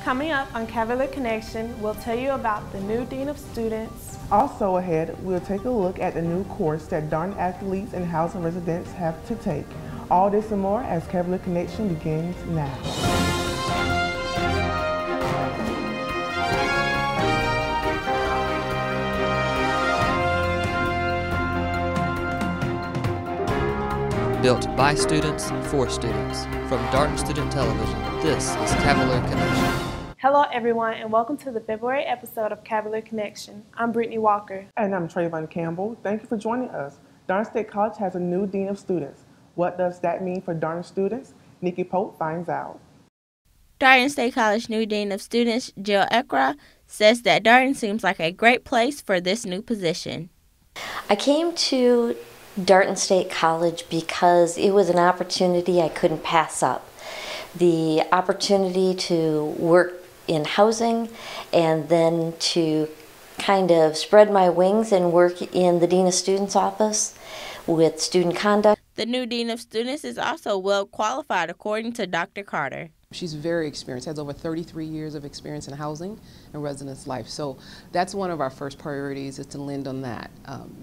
Coming up on Cavalier Connection, we'll tell you about the new Dean of Students. Also ahead, we'll take a look at the new course that Darton athletes and housing residents have to take. All this and more as Cavalier Connection begins now. Built by students for students. From Darton Student Television, this is Cavalier Connection. Hello everyone and welcome to the February episode of Cavalier Connection. I'm Brittany Walker. And I'm Trayvon Campbell. Thank you for joining us. Darton State College has a new Dean of Students. What does that mean for Darton students? Nikki Pope finds out. Darton State College new Dean of Students, Jill Ekra, says that Darton seems like a great place for this new position. I came to Darton State College because it was an opportunity I couldn't pass up. The opportunity to work in housing and then to kind of spread my wings and work in the Dean of Students office with student conduct. The new Dean of Students is also well qualified according to Dr. Carter. She's very experienced, has over 33 years of experience in housing and residence life. So that's one of our first priorities, is to lend on that.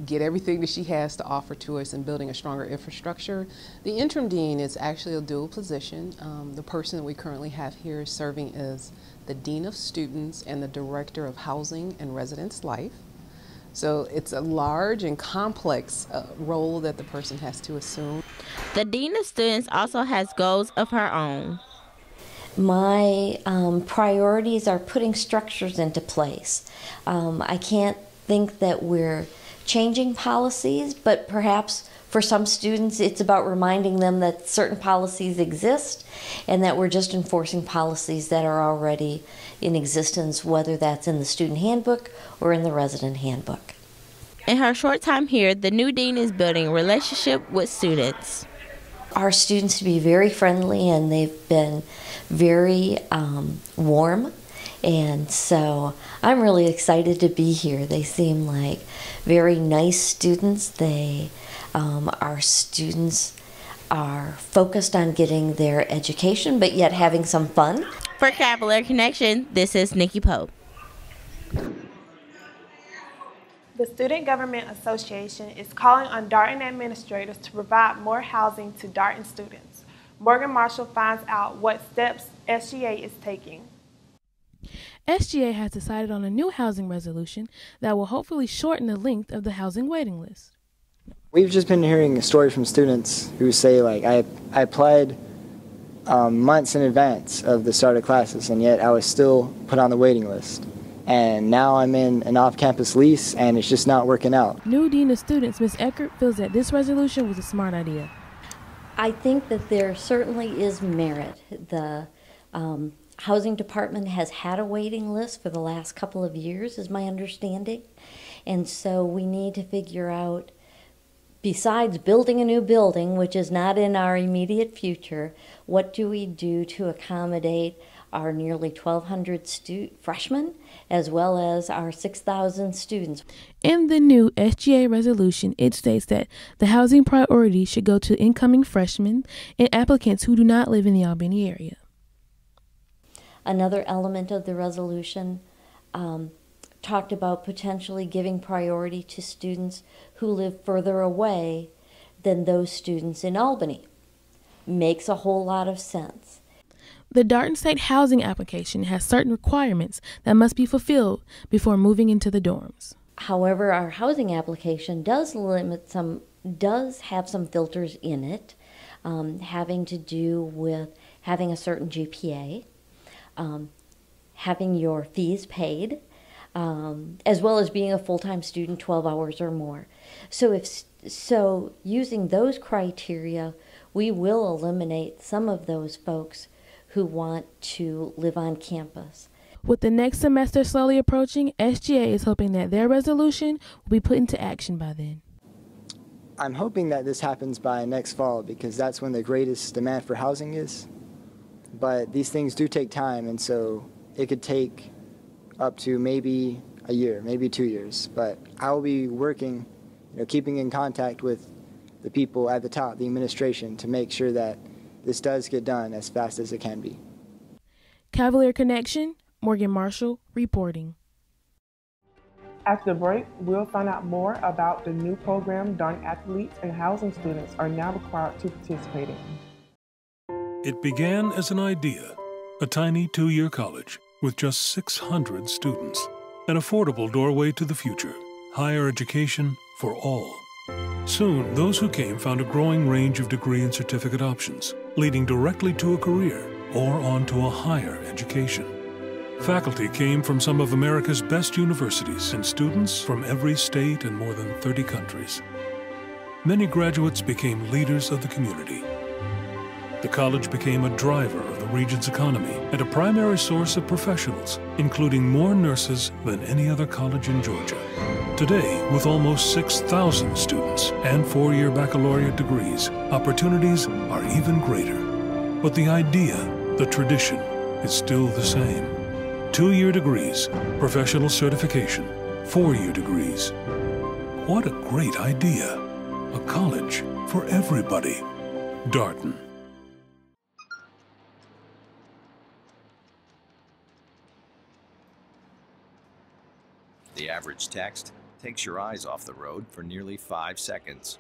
Get everything that she has to offer to us in building a stronger infrastructure. The interim dean is actually a dual position. The person that we currently have here is serving as the Dean of Students and the Director of Housing and Residence Life. So it's a large and complex role that the person has to assume. The Dean of Students also has goals of her own. My priorities are putting structures into place. I can't think that we're changing policies, but perhaps for some students it's about reminding them that certain policies exist and that we're just enforcing policies that are already in existence, whether that's in the student handbook or in the resident handbook. In her short time here, the new dean is building a relationship with students. Our students to be very friendly, and they've been very warm, and so I'm really excited to be here. They seem like very nice students. Our students are focused on getting their education, but yet having some fun. For Cavalier Connection, this is Nikki Pope. The Student Government Association is calling on Darton administrators to provide more housing to Darton students. Morgan Marshall finds out what steps SGA is taking. SGA has decided on a new housing resolution that will hopefully shorten the length of the housing waiting list. We've just been hearing stories from students who say, like, I applied months in advance of the start of classes, and yet I was still put on the waiting list. And now I'm in an off-campus lease, and it's just not working out. New Dean of Students, Ms. Eckert, feels that this resolution was a smart idea. I think that there certainly is merit. The housing department has had a waiting list for the last couple of years, is my understanding. And so we need to figure out, besides building a new building, which is not in our immediate future, what do we do to accommodate our nearly 1,200 freshmen, as well as our 6,000 students. In the new SGA resolution, it states that the housing priority should go to incoming freshmen and applicants who do not live in the Albany area. Another element of the resolution talked about potentially giving priority to students who live further away than those students in Albany. Makes a whole lot of sense. The Darton State housing application has certain requirements that must be fulfilled before moving into the dorms. However, our housing application does have some filters in it, having to do with having a certain GPA, having your fees paid, as well as being a full-time student, 12 hours or more. So using those criteria, we will eliminate some of those folks who want to live on campus. With the next semester slowly approaching, SGA is hoping that their resolution will be put into action by then. I'm hoping that this happens by next fall, because that's when the greatest demand for housing is. But these things do take time, and so it could take up to maybe a year, maybe 2 years. But I will be working, keeping in contact with the people at the top, the administration, to make sure that this does get done as fast as it can be. Cavalier Connection, Morgan Marshall reporting. After the break, we'll find out more about the new program Darton athletes and housing students are now required to participate in. It began as an idea, a tiny 2-year college with just 600 students, an affordable doorway to the future, higher education for all. Soon, those who came found a growing range of degree and certificate options, leading directly to a career or on to a higher education. Faculty came from some of America's best universities and students from every state and more than 30 countries. Many graduates became leaders of the community. The college became a driver of the region's economy and a primary source of professionals, including more nurses than any other college in Georgia. Today, with almost 6,000 students and 4-year baccalaureate degrees, opportunities are even greater. But the idea, the tradition, is still the same. 2-year degrees, professional certification, 4-year degrees. What a great idea. A college for everybody. Darton. The average text takes your eyes off the road for nearly 5 seconds.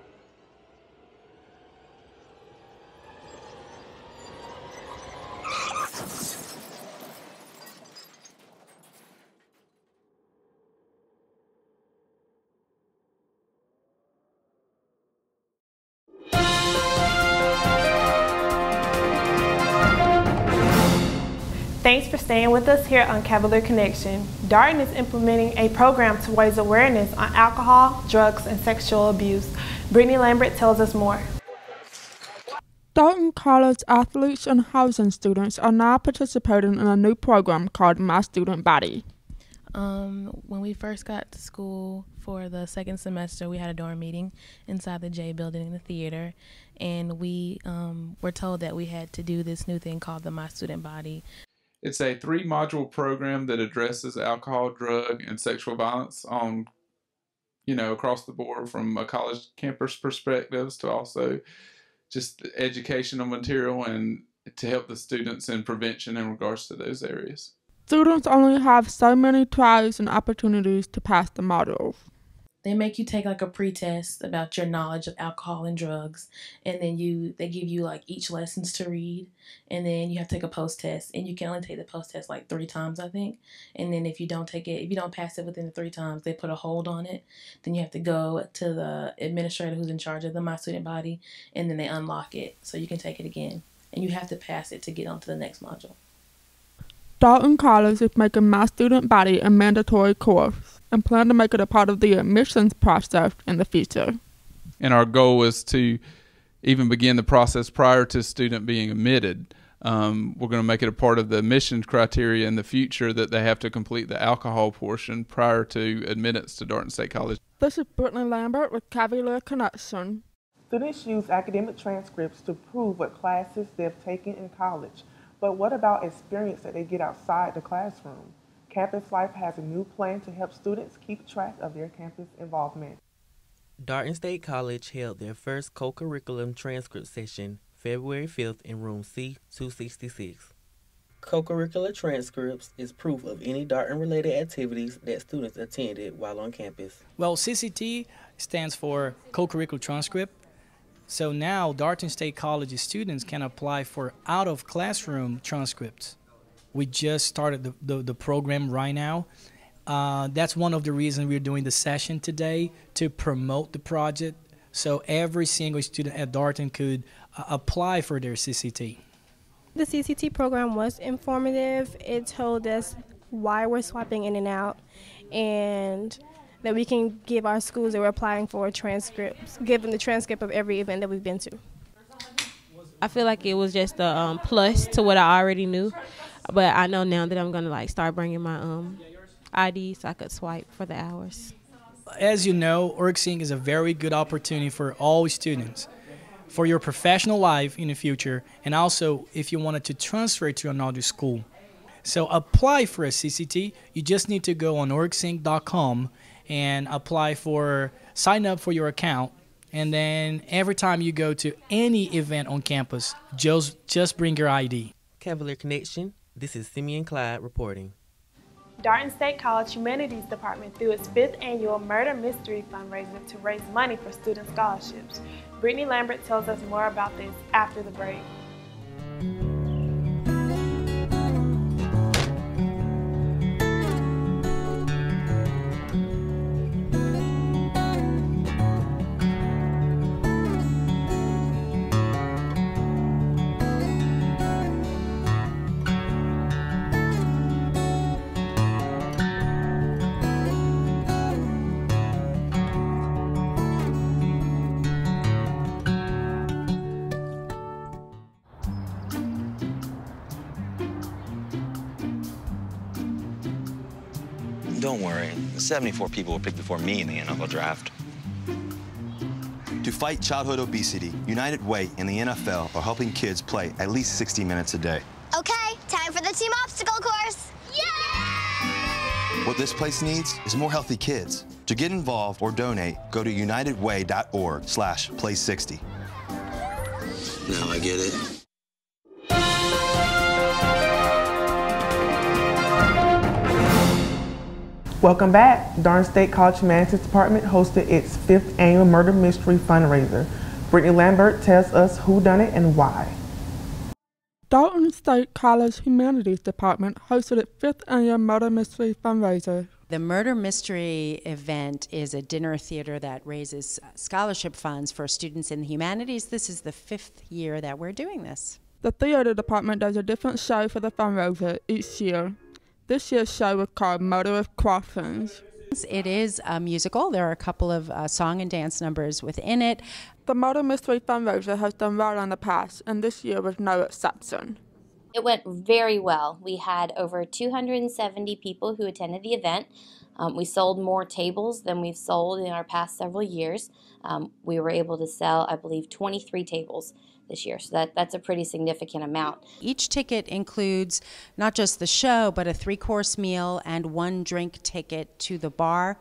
Thanks for staying with us here on Cavalier Connection. Darton is implementing a program to raise awareness on alcohol, drugs, and sexual abuse. Brittany Lambert tells us more. Darton College athletes and housing students are now participating in a new program called My Student Body. When we first got to school for the second semester, we had a dorm meeting inside the J building in the theater, and we were told that we had to do this new thing called the My Student Body. It's a 3-module program that addresses alcohol, drug, and sexual violence on, across the board, from a college campus perspectives to also just educational material and to help the students in prevention in regards to those areas. Students only have so many tries and opportunities to pass the modules. They make you take like a pre-test about your knowledge of alcohol and drugs, and then they give you like each lessons to read, and then you have to take a post-test, and you can only take the post-test like 3 times, I think. And then if you don't pass it within the 3 times, they put a hold on it. Then you have to go to the administrator who's in charge of the My Student Body, and then they unlock it so you can take it again. And you have to pass it to get on to the next module. Darton College is making My Student Body a mandatory course and plan to make it a part of the admissions process in the future. And our goal is to even begin the process prior to a student being admitted. We're going to make it a part of the admissions criteria in the future that they have to complete the alcohol portion prior to admittance to Darton State College. This is Brittany Lambert with Cavalier Connection. Students use academic transcripts to prove what classes they've taken in college. But what about experience that they get outside the classroom? Campus Life has a new plan to help students keep track of their campus involvement. Darton State College held their first co-curricular transcript session February 5th in room C266. Co-curricular transcripts is proof of any Darton-related activities that students attended while on campus. Well, CCT stands for co-curricular transcript. So now Darton State College students can apply for out-of-classroom transcripts. We just started the program right now. That's one of the reasons we're doing the session today, to promote the project so every single student at Darton could apply for their CCT. The CCT program was informative. It told us why we're swapping in and out, and that we can give our schools that we're applying for transcripts, give them the transcript of every event that we've been to. I feel like it was just a plus to what I already knew, but I know now that I'm going to start bringing my ID so I could swipe for the hours. As you know, OrgSync is a very good opportunity for all students, for your professional life in the future, and also if you wanted to transfer to another school. So apply for a CCT. You just need to go on orgsync.com and sign up for your account, and then every time you go to any event on campus, just bring your ID. Cavalier Connection, This is Simeon Clyde reporting. Darton State College Humanities Department threw its 5th annual Murder Mystery fundraiser to raise money for student scholarships. Brittany Lambert tells us more about this after the break. Don't worry, 74 people were picked before me in the NFL draft. To fight childhood obesity, United Way and the NFL are helping kids play at least 60 minutes a day. Okay, time for the team obstacle course. Yay! What this place needs is more healthy kids. To get involved or donate, go to unitedway.org/play60. Now I get it. Welcome back. Darton State College Humanities Department hosted its 5th annual Murder Mystery fundraiser. Brittany Lambert tells us who done it and why. Darton State College Humanities Department hosted its 5th annual Murder Mystery fundraiser. The Murder Mystery event is a dinner theater that raises scholarship funds for students in the humanities. This is the 5th year that we're doing this. The theater department does a different show for the fundraiser each year. This year's show was called Murderous Crossings. It is a musical. There are a couple of song and dance numbers within it. The Murder Mystery fundraiser has done well in the past, and this year was no exception. It went very well. We had over 270 people who attended the event. We sold more tables than we've sold in our past several years. We were able to sell, I believe, 23 tables this year, so that's a pretty significant amount. Each ticket includes not just the show, but a 3-course meal and 1 drink ticket to the bar.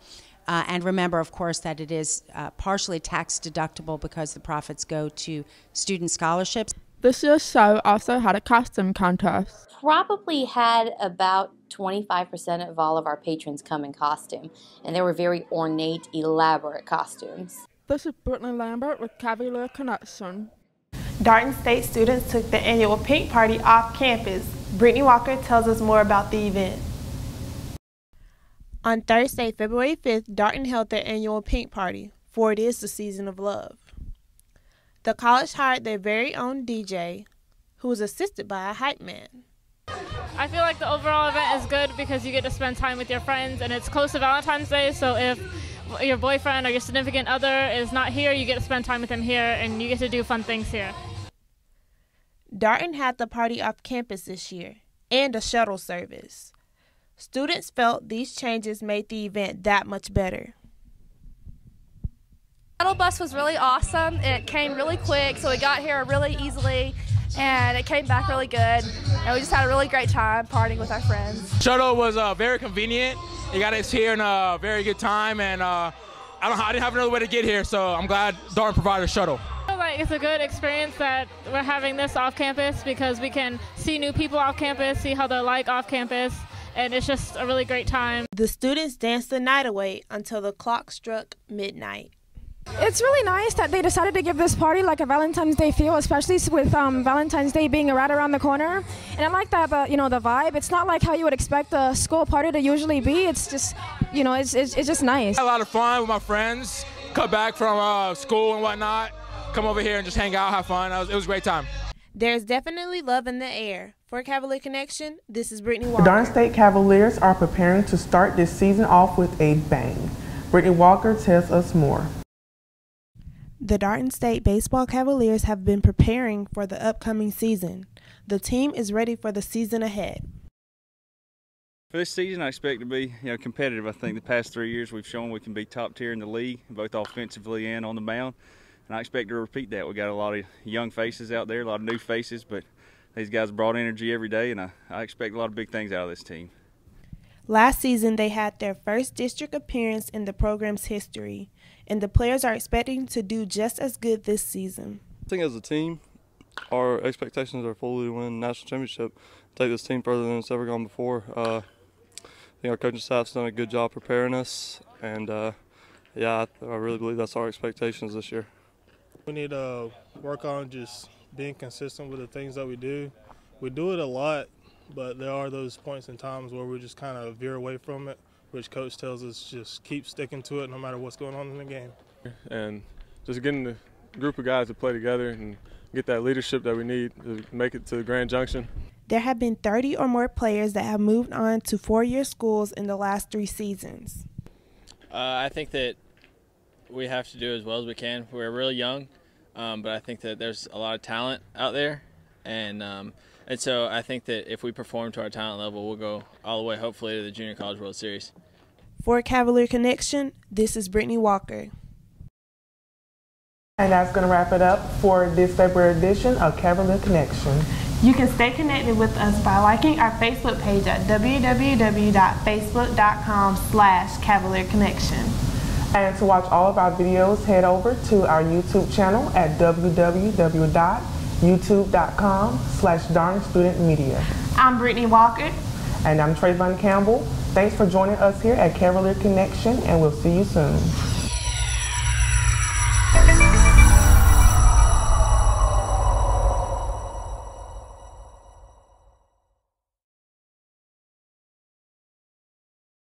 And remember, of course, that it is partially tax deductible because the profits go to student scholarships. This year's show also had a costume contest. Probably had about 25% of all of our patrons come in costume, and they were very ornate, elaborate costumes. This is Brittany Lambert with Cavalier Connection. Darton State students took the annual pink party off campus. Brittany Walker tells us more about the event. On Thursday, February 5th, Darton held their annual pink party, for it is the season of love. The college hired their very own DJ, who was assisted by a hype man. I feel like the overall event is good because you get to spend time with your friends, and it's close to Valentine's Day, so if your boyfriend or your significant other is not here, you get to spend time with them here, and you get to do fun things here. Darton had the party off campus this year, and a shuttle service. Students felt these changes made the event that much better. The shuttle bus was really awesome. It came really quick, so we got here really easily, and it came back really good. And we just had a really great time partying with our friends. Shuttle was very convenient. It got us here in a very good time, and I didn't have another way to get here, so I'm glad Darton provided a shuttle. I feel like it's a good experience that we're having this off campus because we can see new people off campus, see how they're like off campus, and it's just a really great time. The students danced the night away until the clock struck midnight. It's really nice that they decided to give this party like a Valentine's Day feel, especially with Valentine's Day being right around the corner. And I like that, the vibe. It's not like how you would expect a school party to usually be. It's just, it's just nice. I had a lot of fun with my friends. Cut back from school and whatnot. Come over here and just hang out, have fun. It was a great time. There's definitely love in the air. For Cavalier Connection, this is Brittany The Walker. Darton State Cavaliers are preparing to start this season off with a bang. Brittany Walker tells us more. The Darton State Baseball Cavaliers have been preparing for the upcoming season. The team is ready for the season ahead. For this season, I expect to be competitive. I think the past 3 years we've shown we can be top tier in the league, both offensively and on the mound. And I expect to repeat that. We got a lot of young faces out there, a lot of new faces, but these guys brought energy every day, and I expect a lot of big things out of this team. Last season, they had their first district appearance in the program's history, and the players are expecting to do just as good this season. I think as a team, our expectations are fully to win the national championship. take this team further than it's ever gone before. I think our coaching staff's done a good job preparing us, and yeah, I really believe that's our expectations this year. We need to work on just being consistent with the things that we do. We do it a lot, but there are those points in times where we just kind of veer away from it, which coach tells us just keep sticking to it no matter what's going on in the game. And just getting the group of guys to play together and get that leadership that we need to make it to the Grand Junction. There have been 30 or more players that have moved on to four-year schools in the last 3 seasons. I think that we have to do as well as we can. We're really young, but I think that there's a lot of talent out there, and so I think that if we perform to our talent level, we'll go all the way, hopefully, to the Junior College World Series. For Cavalier Connection, this is Brittany Walker. And that's going to wrap it up for this February edition of Cavalier Connection. You can stay connected with us by liking our Facebook page at www.facebook.com/Cavalier Connection. And to watch all of our videos, head over to our YouTube channel at www.youtube.com/DartonStudentMedia. I'm Brittany Walker. And I'm Trayvon Campbell. Thanks for joining us here at Cavalier Connection, and we'll see you soon.